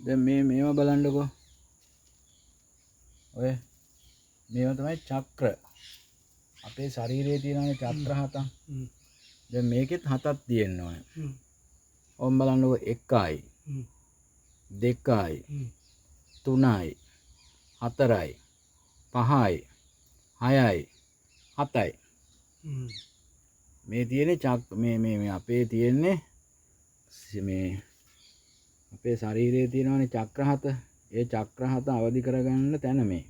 දැන් මේවා බලන්නකෝ. ඔය මේවා තමයි චක්‍ර. අපේ ශරීරයේ තියෙනනේ චක්‍ර හතක්. දැන් මේකෙත් හතක් තියෙන්න ඕනේ. ඔන්න බලන්නකෝ 1යි 2යි 3යි 4යි 5යි 6යි 7යි. මේ තියෙන්නේ මේ අපේ තියෙන්නේ මේ අපේ ශරීරයේ තියෙනවනේ චක්‍ර හත. ඒ චක්‍ර හත අවදි කරගන්න තැන මේ.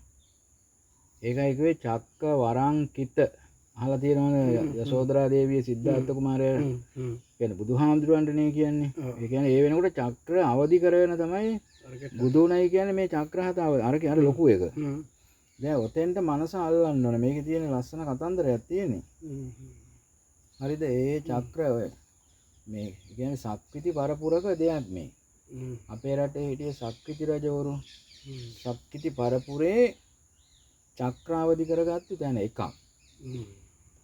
ඒකයි කිව්වේ චක්ක වරංකිත. අහලා තියෙනවනේ යශෝදරා දේවිය සිද්ධාර්ථ කුමාරයා කියන්නේ බුදුහාමුදුරන්ටනේ කියන්නේ. ඒ කියන්නේ ඒ වෙනකොට චක්‍ර අවදි කරගෙන තමයි බුදුණයි කියන්නේ මේ චක්‍ර හත අර ලොකු එක. දැන් ඔතෙන්ට මනස අල්ලන්න ඕනේ. මේකේ තියෙන ලස්සන කතන්දරයක් තියෙන්නේ. හරිද? ඒ චක්‍ර ඔය මේ කියන්නේ සක්විති පරපුරක දෙයක් මේ. අපේ රටේ හිටිය සක්විති රජවරු සක්විති පරපුරේ චක්‍රාවදි කරගත්තු තැන එකක්.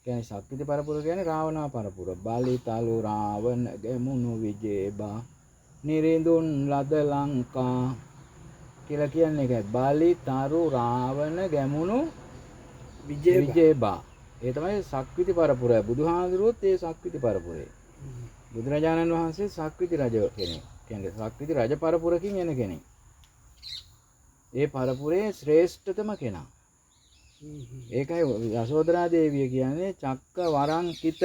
කියන්නේ සක්විති පරපුර කියන්නේ රාවණා පරපුර. බලි තලු රාවණ ගැමුණු විජේබා නිරිඳුන් ලද ලංකා කියලා කියන්නේ ඒකයි. බලි තරු රාවණ ගැමුණු විජේබා. ඒ තමයි සක්විති පරපුර. බුදුහාඳුරුවොත් ඒ සක්විති පරපුරේ. බුදුරජාණන් වහන්සේ සක්විති රජ කෙනෙක්. කියන්නේ සක්විති රජ පරපුරකින් එන කෙනෙක්. ඒ පරපුරේ ශ්‍රේෂ්ඨතම කෙනා. ඒකයි යශෝදරා දේවිය කියන්නේ චක්ක වරංකිත.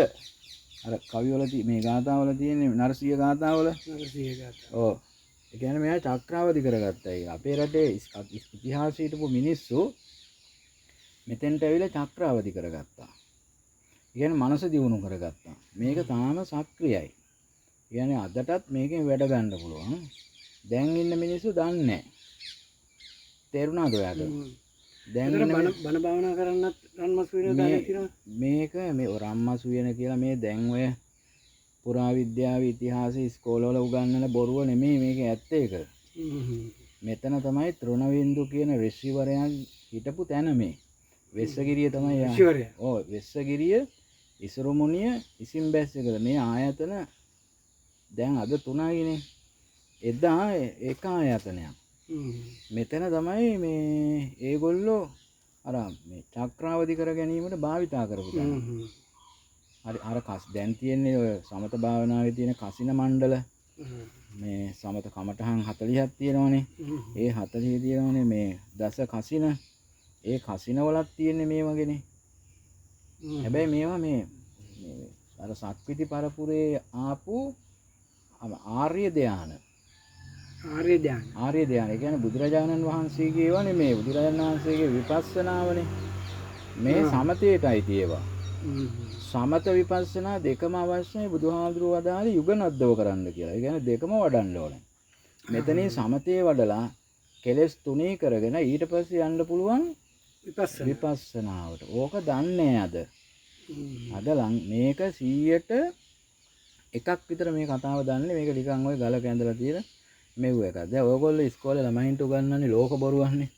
අර කවිවල මේ ගාථාවල තියෙන නරසිය ගාථාවල. ඔව්. ඒ කියන්නේ මෙයා චක්‍රාවදි කරගත්තා. ඒක අපේ රටේ ඉතිහාසයේ හිටපු මිනිස්සු මෙතෙන්ට ඇවිල්ලා චක්‍රාවදි කරගත්තා. ඒ කියන්නේ මනස දියුණු කරගත්තා. මේක තාම සක්‍රියයි. කියන්නේ අදටත් මේකෙන් වැඩ ගන්න පුළුවන්. දැන් ඉන්න මිනිස්සු දන්නේ නැහැ. තේරුණාද ඔයාලට? දැන් බණ භාවනා කරන්නත් රන්මස් වේන දාලා තියෙනවා. මේක මේ රන්මස් වේන කියලා මේ දැන් ඔය පුරාවිද්‍යාව ඉතිහාස ඉස්කෝලවල උගන්වන බොරුව නෙමෙයි මේක ඇත්ත ඒක. මෙතන තමයි තෘණවින්දු කියන ඍෂිවරයන් හිටපු තැන මේ. වෙස්සගිරිය තමයි යා. ඔව් වෙස්සගිරිය ඉසුරුමුණිය ඉසිම්බැස්සකද මේ ආයතන දැන් අද 3යිනේ. එදා එක ආයතනයක්. මෙතන තමයි මේ ඒගොල්ලෝ අර මේ චක්‍රාවදි කර ගැනීමට භාවිතා කරපු තැන. හරි අර දැන් තියෙන්නේ ඔය සමත භාවනාවේ තියෙන කසින මණ්ඩල. මේ සමත කමඨහන් 40ක් තියෙනවනේ. ඒ 40 තියෙනවනේ මේ දස කසින. ඒ කසින වලක් තියෙන්නේ මේ වගේනේ. හැබැයි මේවා මේ අර සක්විති පරපුරේ ආපු ආර්ය ධානය. ආර්ය ධානය. ඒ කියන්නේ බුදුරජාණන් වහන්සේගේ ඒවා නෙමෙයි. බුදුරජාණන් වහන්සේගේ විපස්සනාවනේ. මේ සමතේටයි තියෙවා. සමත විපස්සනා දෙකම අවශ්‍යයි. බුදුහාමුදුරුවෝ වදාළේ යුගනද්දව කරන්න කියලා. ඒ කියන්නේ දෙකම වඩන්න ඕනේ. මෙතනින් සමතේ වඩලා කෙලස් තුනී කරගෙන ඊට පස්සේ යන්න පුළුවන් විපස්සනාවට. ඕක දන්නේ අද. අද මේක 100ට එකක් විතර මේ කතාව දන්නේ. මේක නිකන් ওই ගලක ඇඳලා තියෙන මෙව් එකක්. දැන් ඔයගොල්ලෝ ඉස්කෝලේ ළමයින්ට උගන්වන්නේ ලෝක බොරුවක්නේ.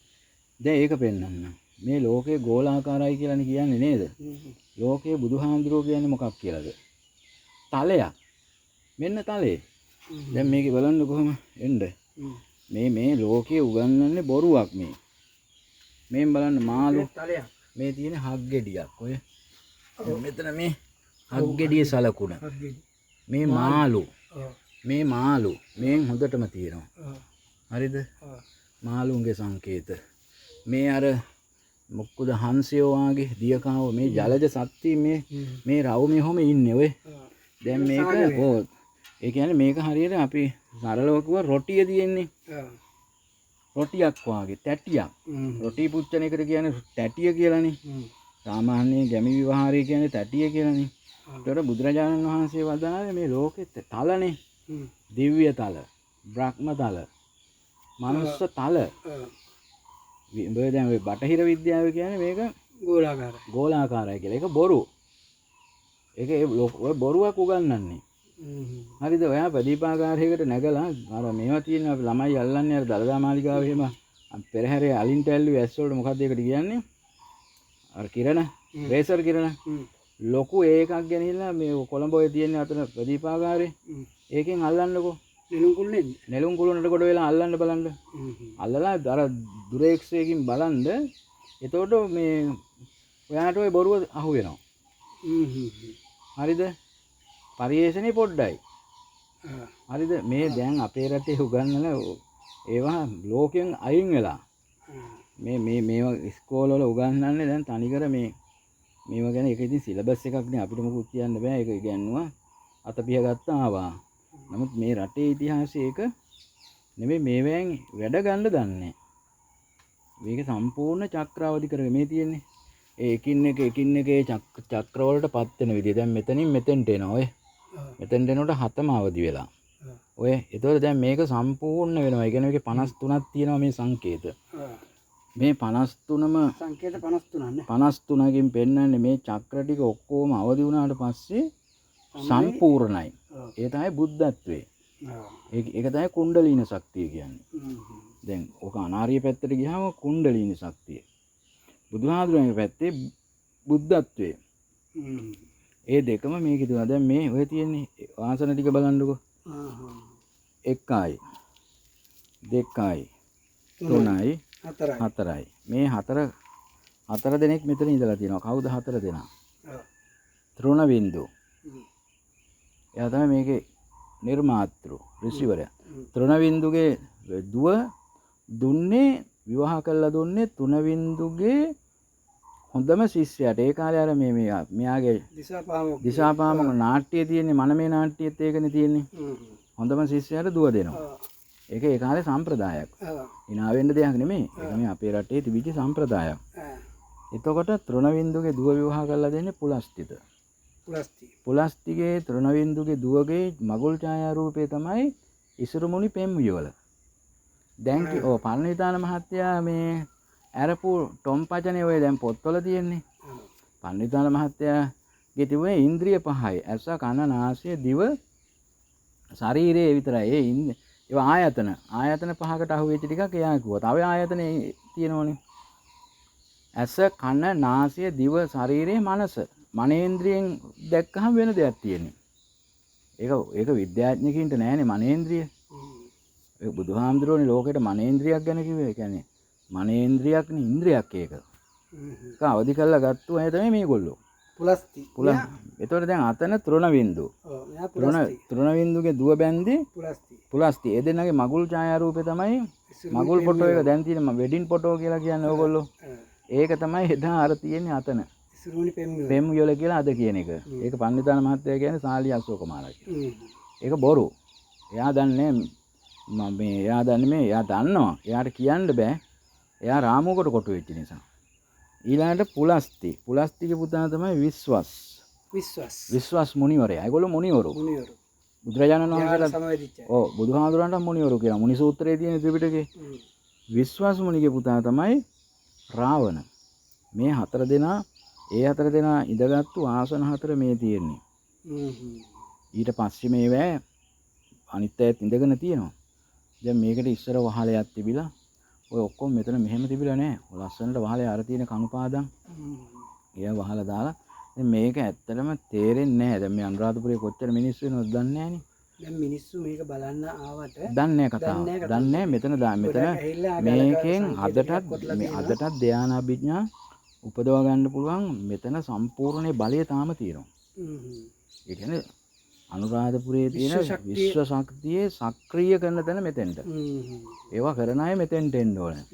දැන් ඒක පෙන්නන්න. මේ ලෝකේ ගෝලාකාරයි කියලානේ කියන්නේ නේද? ලෝකයේ බුදුහාමුදුරුවෝ කියන්නේ මොකක් කියලාද? තලයක්. මෙන්න තලේ. දැන් මේක බලන්න කොහොම එන්න. මේ ලෝකයේ උගන්වන්නේ බොරුවක් මේ. මේන් බලන්න මාළු මේ තියෙන හක් ගෙඩියක් ඔය. මෙතන මේ හක් ගෙඩියේ සලකුණ. මේ මාළු. මේ මාළු මේන් හොඳටම තියෙනවා. හරිද? මාළුන්ගේ සංකේත. මේ අර මොක්කුද හංසයෝ වාගේ දියකාව මේ ජලජ සත්ත්වී මේ රවුමේ හැම ඉන්නේ ඔය. දැන් මේක ඕ ඒ කියන්නේ මේක හරියට අපි සරලව කිව්ව රොටිය තියෙන්නේ. රොටියක් වාගේ තැටියක්. රොටි පුච්චන එකට කියන්නේ තැටිය කියලානේ. සාමාන්‍යයෙන් ගැමි විවහාරය කියන්නේ තැටිය කියලානේ. ඒතර බුදුරජාණන් වහන්සේ වදාළේ මේ ලෝකෙත් තලනේ. දිව්‍ය තල, බ්‍රහ්ම තල, මනුස්ස තල. දැන් ඔය බටහිර විද්‍යාව කියන්නේ මේක ගෝලාකාරයි කියලා. ඒක බොරු. ඒක ඔය බොරුවක් උගන්වන්නේ. හරිද? ඔයා ප්‍රදීපාකාරයකට නැගලා අර මේවා තියෙන අපි ළමයි අල්ලන්නේ අර දලදා මාලිගාවේ එහෙම පෙරහැරේ අලින්ට ඇල්ලුවේ ඇස් වලට මොකක්ද ඒකට කියන්නේ? අර කිරණ, රේසර් කිරණ. ලොකු ඒකක් ගෙනහිල්ලා මේ කොළඹ ඔය තියෙන අතන ප්‍රදීපාකාරේ ඒකෙන් අල්ලන්නකෝ. නෙළුම් කුළු නේද? නෙළුම් කුළුනට කොට වෙලා අල්ලන්න බලන්න. අල්ලලා අර දුරේක්ෂයකින් බලන්ද එතකොට මේ ඔයාට ওই බොරුව අහු වෙනවා. හරිද? පරිේශණේ පොඩ්ඩයි. හරිද? මේ දැන් අපේ රටේ උගන්වන ඒවා ලෝකයෙන් අයින් වෙලා. මේවා ඉස්කෝලවල උගන්වන්නේ දැන් තනිකර මේවා ගැන ඒක ඉතින් සිලබස් එකක් නේ අපිට මොකුත් කියන්න බෑ. ඒක ඉගෙනුවා අතපිය ගත්තා ආවා. නමුත් මේ රටේ ඉතිහාසය ඒක නෙමෙයි මේවෙන් වැඩ ගන්න දන්නේ. මේක සම්පූර්ණ චක්‍රාවදි කරගෙන මේ තියෙන්නේ. ඒ එකින් එකේ චක්‍රවලට පත් වෙන විදිය. දැන් මෙතනින් මෙතෙන්ට එනවා ඔය. මෙතෙන්ට එනකොට හතම අවදි වෙලා. ඔය ඒතකොට දැන් මේක සම්පූර්ණ වෙනවා. ඒ කියන්නේ මේකේ 53ක් තියෙනවා මේ සංකේත. මේ 53ම සංකේත 53 නේ. 53කින් පෙන්වන්නේ මේ චක්‍ර ටික ඔක්කොම අවදි වුණාට පස්සේ සම්පූර්ණයි. ඒ තමයි බුද්ධත්වයේ. ඒක තමයි කුණ්ඩලීන ශක්තිය කියන්නේ. දැන් ඔක අනාර්ය පැත්තට ගියාම කුණ්ඩලීන ශක්තිය. බුදුහාඳුරගේ පැත්තේ බුද්ධත්වයේ. ඒ දෙකම මේකේ තියෙනවා. දැන් මේ ඔය තියෙන්නේ ආසන ටික බලන්නකෝ. 1යි 2යි 3යි 4යි. මේ හතර දෙනෙක් මෙතන ඉඳලා තියෙනවා. කවුද හතර දෙනා? තෘණ බින්දු. එයා තමයි මේකේ නිර්මාතෘ ඍෂිවරයා. තෘණ බින්දුගේ දුව දුන්නේ විවාහ කළා දුන්නේ තෘණ බින්දුගේ හොඳම ශිෂ්‍යයාට. ඒ කාලේ අර මෙයාගේ දිසාපාමොක් නාට්‍යය තියෙන්නේ මනමේ නාට්‍යයේත් ඒකනේ තියෙන්නේ. හොඳම ශිෂ්‍යයාට දුව දෙනවා. ඒක ඒ කාලේ සම්ප්‍රදායක්. hina වෙන්න දෙයක් නෙමෙයි. ඒක මේ අපේ රටේ තිබිච්ච සම්ප්‍රදායක්. එතකොට තෘණවින්දුගේ දුව විවාහ කරලා දෙන්නේ පුලස්තිත. පුලස්තිගේ තෘණවින්දුගේ දුවගේ මගුල් ඡායා රූපේ තමයි ඉසුරුමුණි පෙම්වියවල. දැන් පරණවිතාන මහත්තයා මේ ඇරපු ටොම්පචනේ ඔය දැන් පොත්වල තියෙන්නේ. පරණවිතාන මහත්තයාගේ තිබුණේ ඉන්ද්‍රිය පහයි. ඇස කන නාසය දිව ශරීරය විතරයි. ඒ ආයතන පහකට අහු වෙච්ච ටිකක් එයා කිව්වා. තව ආයතන තියෙනවනේ. ඇස කන නාසය දිව ශරීරය මනස. මනේන්ද්‍රියෙන් දැක්කහම වෙන දෙයක් තියෙන්නේ. ඒක විද්‍යාඥයකින්ට නෑනේ මනේන්ද්‍රිය. ඒ බුදුහාමුදුරුවනේ ලෝකෙට මනේන්ද්‍රියක් ගැන කිව්වේ. ඒ කියන්නේ මනේන්ද්‍රියක් නේ ඉන්ද්‍රියක් ඒක. ඒක අවදි කරලා ගත්තු අය තමයි මේගොල්ලෝ. එතකොට දැන් අතන තෘණවින්දු. තෘණවින්දුගේ දුව බැන්දේ පුලස්ති. ඒ දෙන්නගේ මගුල් ඡායා රූපේ තමයි මගුල් ෆොටෝ එක දැන් තියෙන වෙඩින් ෆොටෝ කියලා කියන්නේ ඕගොල්ලෝ. ඒක තමයි එදා අර තියෙන්නේ අතන. පෙම්වියොල කියලා අද කියන එක. ඒක පන්විතාන මහත්තයා කියන්නේ සාලි අශෝකමාලා කියලා. ඒක බොරු. එයා දන්නේ එයා දන්නවා. එයාට කියන්න බෑ. එයා රාමුවකට කොටු වෙච්ච නිසා. ඊළඟට පුලස්තිගේ පුතා තමයි විශ්වස් මුනිවරයා. ඒගොල්ලෝ මුනිවරු. බුදුරජාණන් වහන්සේලා බුදුහාමුදුරන්ට මුනිවරු කියලා. මුනි සූත්‍රයේ තියෙන ත්‍රිපිටකේ. විශ්වස් මුනිගේ පුතා තමයි රාවණ. මේ හතර දෙනා ඉඳගත්තු ආසන හතර මේ තියෙන්නේ. ඊට පස්සේ මේවැ අනිත් අයත් ඉඳගෙන තියෙනවා. දැන් මේකට ඉස්සර වහලයක් තිබිලා ඔය ඔක්කොම මෙතන මෙහෙම තිබිලා නැහැ. ලස්සනට වහලේ අර තියෙන කණුපාදම්. ඒවා වහලා දාලා දැන් මේක ඇත්තටම තේරෙන්නේ නැහැ. දැන් මේ අනුරාධපුරයේ කොච්චර මිනිස්සු වෙනවද දන්නේ නැහනේ. දැන් මිනිස්සු මේක බලන්න ආවට දන්නේ නැහැ මෙතන මේකෙන් අදටත් ධානාභිඥා උපදව ගන්න පුළුවන්. මෙතන සම්පූර්ණ බලය තාම තියෙනවා. ඒ කියන්නේ අනුරාධපුරයේ තියෙන විශ්ව ශක්තියේ සක්‍රිය කරන තැන මෙතෙන්ට. ඒවා කරන අය මෙතෙන්ට එන්න ඕනේ.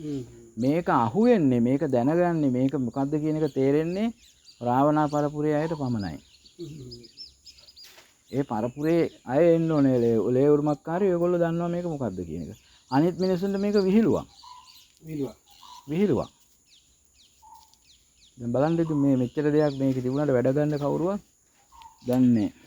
මේක අහුවෙන්නේ මේක දැනගන්නේ මේක මොකද්ද කියන එක තේරෙන්නේ රාවණා පරපුරේ අයට පමණයි. ඒ පරපුරේ අය එන්න ඕනේ ලේ උරුමකාරයෝ ඒගොල්ලෝ දන්නවා මේක මොකද්ද කියන එක. අනිත් මිනිස්සුන්ට මේක විහිළුවක්. දැන් බලන්න ඉතින් මේ මෙච්චර දෙයක් මේක තිබුණාට වැඩ ගන්න කවුරුවත් දන්නේ නැහැ.